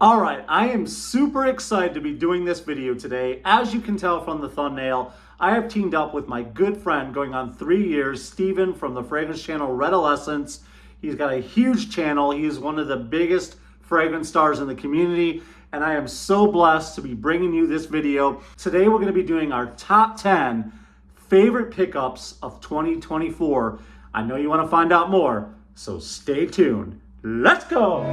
All right, I am super excited to be doing this video today. As you can tell from the thumbnail, I have teamed up with my good friend going on 3 years, Steven from the fragrance channel Redolessence. He's got a huge channel. He is one of the biggest fragrance stars in the community, and I am so blessed to be bringing you this video. Today we're going to be doing our top 10 favorite pickups of 2024. I know you want to find out more, so stay tuned. Let's go!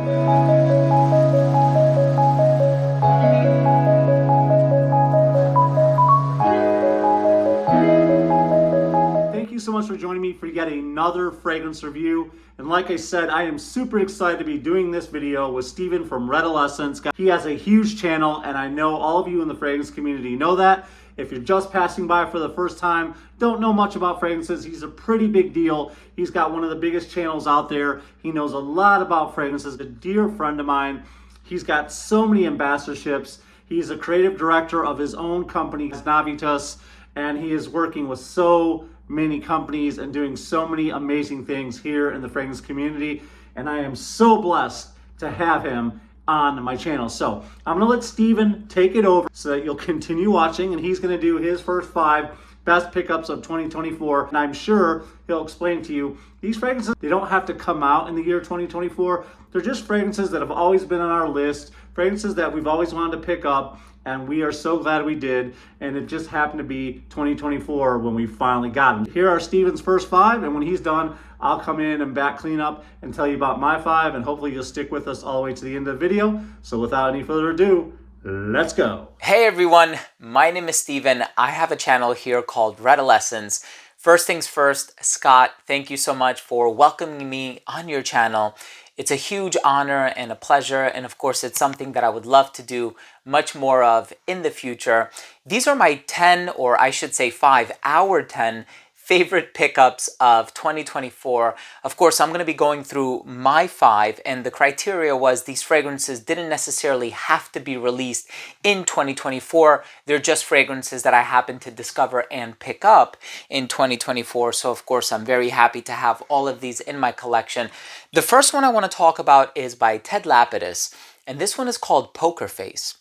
Thank you so much for joining me for yet another fragrance review. And like I said, I am super excited to be doing this video with Steven from Redolessence. He has a huge channel, and I know all of you in the fragrance community know that. If you're just passing by for the first time, don't know much about fragrances, he's a pretty big deal. He's got one of the biggest channels out there. He knows a lot about fragrances. A dear friend of mine. He's got so many ambassadorships. He's a creative director of his own company, Aventus, and he is working with so many companies and doing so many amazing things here in the fragrance community. And I am so blessed to have him on my channel. So I'm gonna let Steven take it over so that you'll continue watching, and he's gonna do his first 5 best pickups of 2024. And I'm sure he'll explain to you, these fragrances, they don't have to come out in the year 2024. They're just fragrances that have always been on our list, fragrances that we've always wanted to pick up, and we are so glad we did. And it just happened to be 2024 when we finally got them. Here are Steven's first 5, and when he's done, I'll come in and back clean up and tell you about my 5, and hopefully you'll stick with us all the way to the end of the video. So without any further ado, let's go. Hey everyone, my name is Steven. I have a channel here called Redolessence. First things first, Scott, thank you so much for welcoming me on your channel. It's a huge honor and a pleasure, and of course it's something that I would love to do much more of in the future. These are my 10, or I should say 5, our 10 favorite pickups of 2024. Of course, I'm going to be going through my 5, and the criteria was these fragrances didn't necessarily have to be released in 2024. They're just fragrances that I happened to discover and pick up in 2024. So of course, I'm very happy to have all of these in my collection. The first one I want to talk about is by Ted Lapidus, and this one is called Poker Face.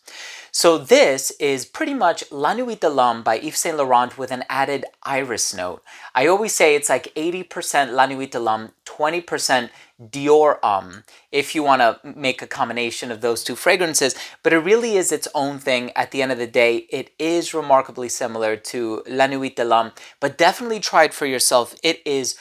So this is pretty much La Nuit de l'Homme by Yves Saint Laurent with an added iris note. I always say it's like 80% La Nuit de l'Homme, 20% Dior Homme, if you want to make a combination of those two fragrances, but it really is its own thing. At the end of the day, it is remarkably similar to La Nuit de l'Homme, but definitely try it for yourself. It is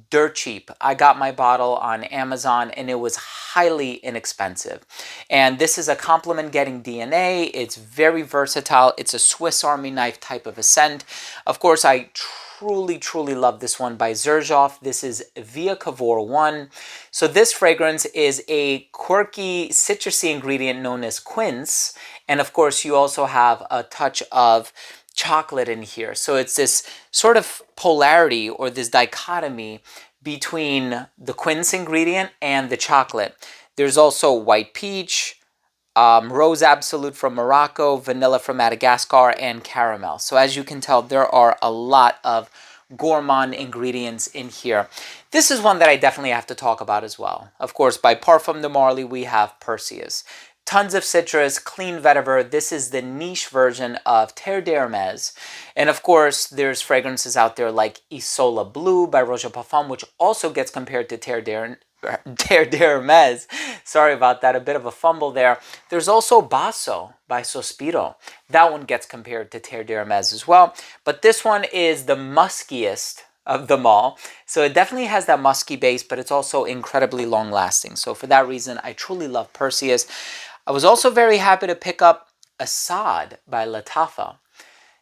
dirt cheap. I got my bottle on Amazon and it was highly inexpensive. And this is a compliment getting DNA. It's very versatile. It's a Swiss Army knife type of a scent. Of course, I truly love this one by Zaharoff. This is Via Cavour 1. So this fragrance is a quirky citrusy ingredient known as quince. And of course, you also have a touch of chocolate in here. So it's this sort of polarity or this dichotomy between the quince ingredient and the chocolate. There's also white peach, rose absolute from Morocco, vanilla from Madagascar, and caramel. So as you can tell, there are a lot of gourmand ingredients in here. This is one that I definitely have to talk about as well. Of course, by Parfum de Marly, we have Perseus. Tons of citrus, clean vetiver. This is the niche version of Terre d'Hermès. And of course, there's fragrances out there like Isola Blue by Roche Parfum, which also gets compared to Terre d'Hermès. Sorry about that, a bit of a fumble there. There's also Basso by Sospiro. That one gets compared to Terre d'Hermès as well. But this one is the muskiest of them all. So it definitely has that musky base, but it's also incredibly long lasting. So for that reason, I truly love Perseus. I was also very happy to pick up Assad by Lattafa.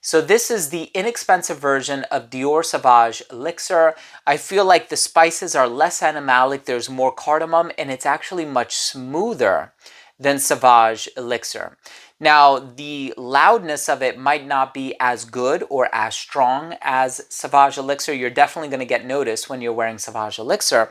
So this is the inexpensive version of Dior Sauvage Elixir. I feel like the spices are less animalic, there's more cardamom, and it's actually much smoother than Sauvage Elixir. Now, the loudness of it might not be as good or as strong as Sauvage Elixir. You're definitely going to get noticed when you're wearing Sauvage Elixir.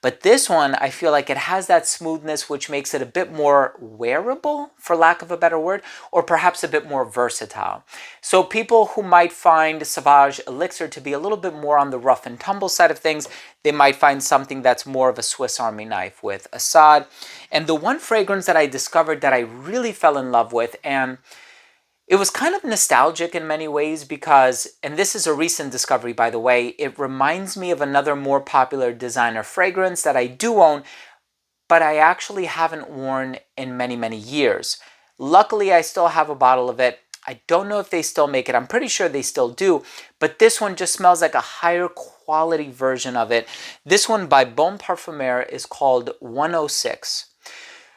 But this one, I feel like it has that smoothness which makes it a bit more wearable, for lack of a better word, or perhaps a bit more versatile. So people who might find Sauvage Elixir to be a little bit more on the rough and tumble side of things, they might find something that's more of a Swiss Army knife with Assad. And the one fragrance that I discovered that I really fell in love with, and it was kind of nostalgic in many ways because, and this is a recent discovery by the way, it reminds me of another more popular designer fragrance that I do own, but I actually haven't worn in many, many years. Luckily, I still have a bottle of it. I don't know if they still make it. I'm pretty sure they still do, but this one just smells like a higher quality version of it. This one by Bon Parfumeur is called 106.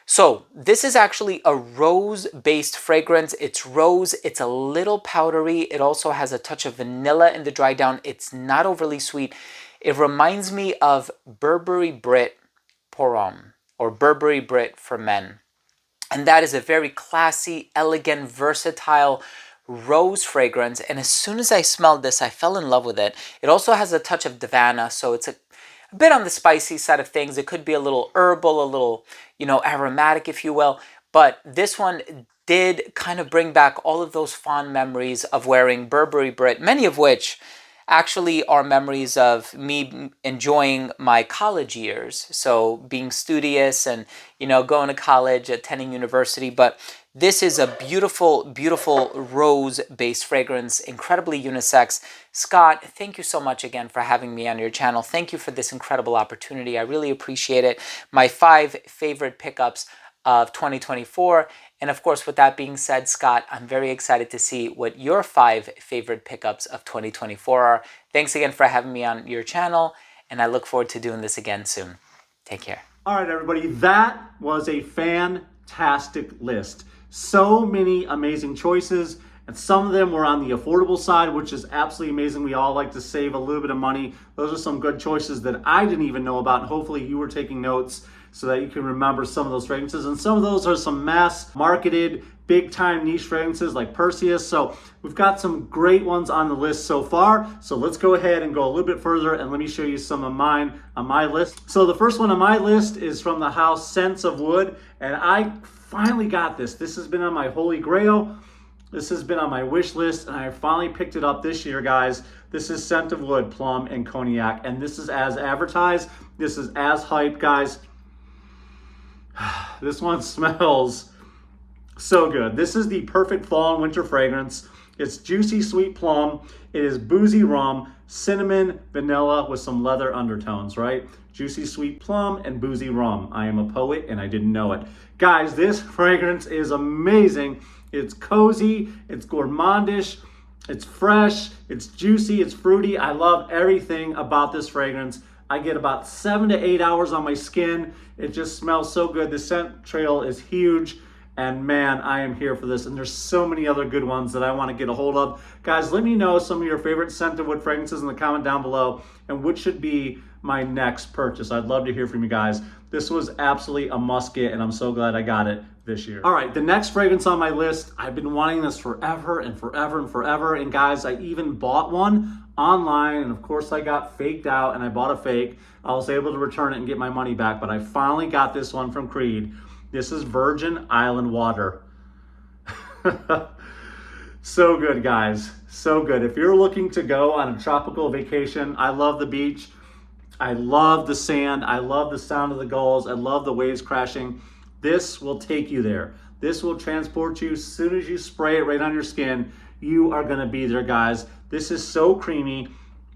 So this is actually a rose-based fragrance. It's rose, it's a little powdery. It also has a touch of vanilla in the dry down. It's not overly sweet. It reminds me of Burberry Brit pour homme, or Burberry Brit for men. And that is a very classy, elegant, versatile rose fragrance. And as soon as I smelled this, I fell in love with it. It also has a touch of Davana, so it's a bit on the spicy side of things. It could be a little herbal, a little, aromatic, if you will. But this one did kind of bring back all of those fond memories of wearing Burberry Brit, many of which actually are memories of me enjoying my college years. So being studious and, going to college, attending university. But this is a beautiful, beautiful rose-based fragrance, incredibly unisex. Scott, thank you so much again for having me on your channel. Thank you for this incredible opportunity. I really appreciate it. My 5 favorite pickups of 2024. And of course, with that being said, Scott, I'm very excited to see what your 5 favorite pickups of 2024 are. Thanks again for having me on your channel, and I look forward to doing this again soon. Take care. All right, everybody, that was a fantastic list. So many amazing choices, and some of them were on the affordable side, which is absolutely amazing. We all like to save a little bit of money. Those are some good choices that I didn't even know about, and hopefully you were taking notes so that you can remember some of those fragrances. And some of those are some mass marketed, big time niche fragrances like Perseus. So we've got some great ones on the list so far. So let's go ahead and go a little bit further and let me show you some of mine on my list. So the first one on my list is from the house Scents of Wood. And I finally got this. This has been on my holy grail. This has been on my wish list, and I finally picked it up this year, guys. This is Scent of Wood, Plum, and Cognac. And this is as advertised. This is as hyped, guys. This one smells so good. This is the perfect fall and winter fragrance. It's juicy sweet plum. It is boozy rum, cinnamon, vanilla with some leather undertones, right? Juicy sweet plum and boozy rum. I am a poet and I didn't know it. Guys, this fragrance is amazing. It's cozy, it's gourmandish, it's fresh, it's juicy, it's fruity. I love everything about this fragrance. I get about 7 to 8 hours on my skin. It just smells so good. The scent trail is huge. And man, I am here for this. And there's so many other good ones that I want to get a hold of. Guys, let me know some of your favorite Scent of Wood fragrances in the comment down below and which should be my next purchase. I'd love to hear from you guys. This was absolutely a must get, and I'm so glad I got it this year. All right, the next fragrance on my list, I've been wanting this forever and forever and forever. And guys, I even bought one online, and of course I got faked out and I bought a fake. I was able to return it and get my money back, but I finally got this one from Creed. This is Virgin Island Water. So good, guys. So good. If you're looking to go on a tropical vacation, I love the beach. I love the sand. I love the sound of the gulls. I love the waves crashing. This will take you there. This will transport you. As soon as you spray it right on your skin, you are going to be there, guys. This is so creamy.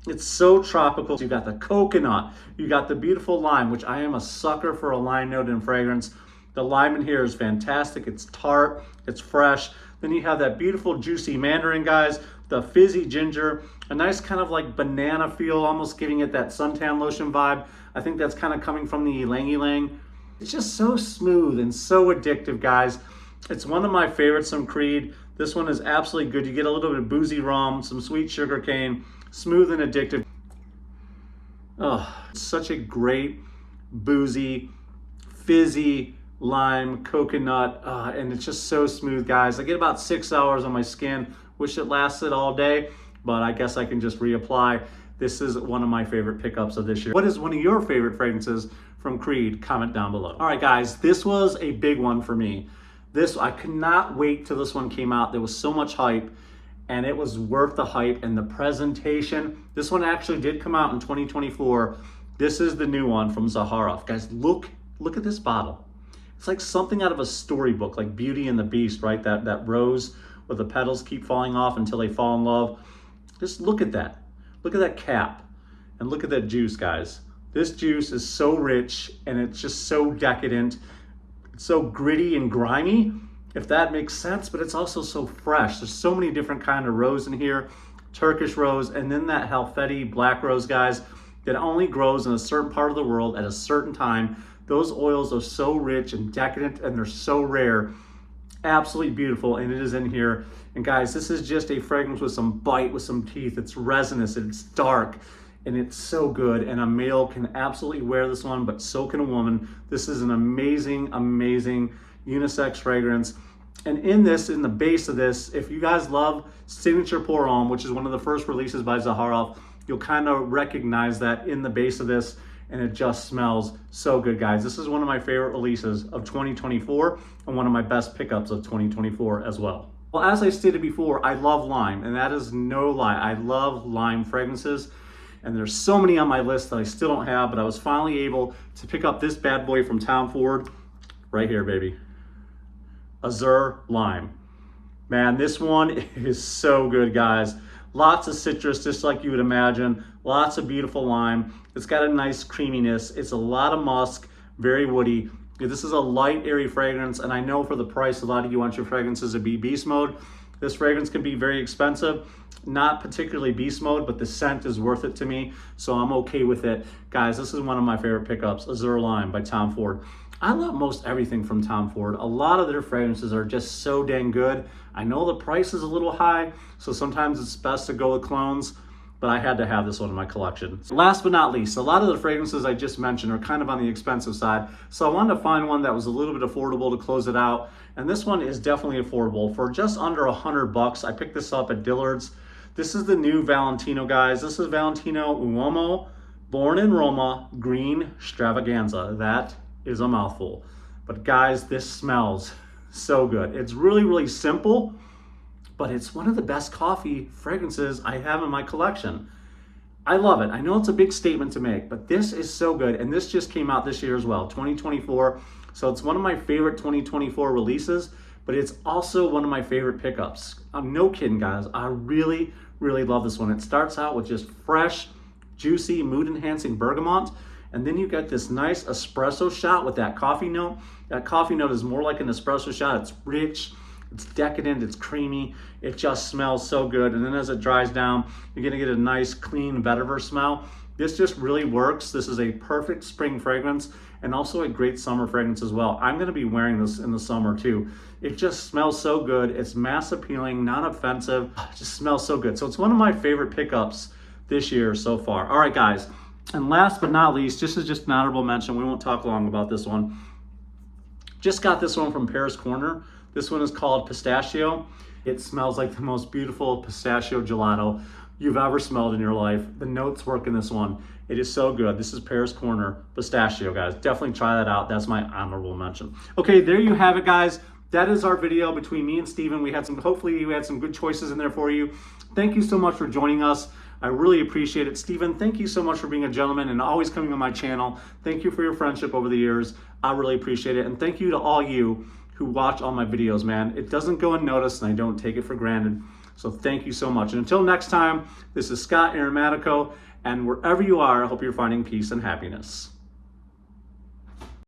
It's so tropical. You got the coconut. You got the beautiful lime, which I am a sucker for a lime note in fragrance. The lime in here is fantastic. It's tart, it's fresh. Then you have that beautiful juicy mandarin, guys, the fizzy ginger, a nice kind of like banana feel, almost giving it that suntan lotion vibe. I think that's kind of coming from the ylang ylang. It's just so smooth and so addictive, guys. It's one of my favorites from Creed. This one is absolutely good. You get a little bit of boozy rum, some sweet sugar cane, smooth and addictive. Oh, it's such a great, boozy, fizzy, lime, coconut, and it's just so smooth, guys. I get about 6 hours on my skin. Wish it lasted all day, but I guess I can just reapply. This is one of my favorite pickups of this year. What is one of your favorite fragrances from Creed? Comment down below. All right, guys, this was a big one for me. I could not wait till this one came out. There was so much hype, and it was worth the hype and the presentation. This one actually did come out in 2024. This is the new one from Zaharoff. Guys, look at this bottle. It's like something out of a storybook, like Beauty and the Beast, right? That rose where the petals keep falling off until they fall in love. Just look at that. Look at that cap. And look at that juice, guys. This juice is so rich, and it's just so decadent. It's so gritty and grimy, if that makes sense, but it's also so fresh. There's so many different kind of rose in here. Turkish rose, and then that Halfeti black rose, guys, that only grows in a certain part of the world at a certain time. Those oils are so rich and decadent, and they're so rare. Absolutely beautiful, and it is in here. And guys, this is just a fragrance with some bite, with some teeth. It's resinous, and it's dark, and it's so good. And a male can absolutely wear this one, but so can a woman. This is an amazing, amazing unisex fragrance. And in the base of this, if you guys love Signature Pour Homme, which is one of the first releases by Zaharoff, you'll kind of recognize that in the base of this, and it just smells so good, guys. This is one of my favorite releases of 2024 and one of my best pickups of 2024 as well. Well, as I stated before, I love lime, and that is no lie. I love lime fragrances, and there's so many on my list that I still don't have, but I was finally able to pick up this bad boy from Tom Ford right here, baby. Azure Lime. Man, this one is so good, guys. Lots of citrus, just like you would imagine. Lots of beautiful lime. It's got a nice creaminess. It's a lot of musk, very woody. This is a light, airy fragrance, and I know for the price, a lot of you want your fragrances to be beast mode. This fragrance can be very expensive. Not particularly beast mode, but the scent is worth it to me, so I'm okay with it. Guys, this is one of my favorite pickups, Azure Lime by Tom Ford. I love most everything from Tom Ford. A lot of their fragrances are just so dang good. I know the price is a little high, so sometimes it's best to go with clones, but I had to have this one in my collection. Last but not least, a lot of the fragrances I just mentioned are kind of on the expensive side, so I wanted to find one that was a little bit affordable to close it out, and this one is definitely affordable. For just under $100, I picked this up at Dillard's. This is the new Valentino, guys. This is Valentino Uomo, Born in Roma, Green Stravaganza. That is a mouthful. But guys, this smells so good. It's really, really simple, but it's one of the best coffee fragrances I have in my collection. I love it. I know it's a big statement to make, but this is so good. And this just came out this year as well, 2024. So it's one of my favorite 2024 releases, but it's also one of my favorite pickups. I'm no kidding, guys. I really, really love this one. It starts out with just fresh, juicy, mood-enhancing bergamot, and then you get this nice espresso shot with that coffee note. That coffee note is more like an espresso shot. It's rich, it's decadent, it's creamy. It just smells so good. And then as it dries down, you're gonna get a nice, clean vetiver smell. This just really works. This is a perfect spring fragrance and also a great summer fragrance as well. I'm gonna be wearing this in the summer too. It just smells so good. It's mass appealing, not offensive. It just smells so good. So it's one of my favorite pickups this year so far. All right, guys. And last but not least, this is just an honorable mention. We won't talk long about this one. Just got this one from Paris Corner. This one is called Pistachio. It smells like the most beautiful pistachio gelato you've ever smelled in your life. The notes work in this one. It is so good. This is Paris Corner Pistachio, guys. Definitely try that out. That's my honorable mention. Okay, there you have it, guys. That is our video between me and Steven. Hopefully we had some good choices in there for you. Thank you so much for joining us. I really appreciate it. Steven, thank you so much for being a gentleman and always coming on my channel. Thank you for your friendship over the years. I really appreciate it. And thank you to all you who watch all my videos, man. It doesn't go unnoticed, and I don't take it for granted. So thank you so much. And until next time, this is Scott Aromatico, and wherever you are, I hope you're finding peace and happiness.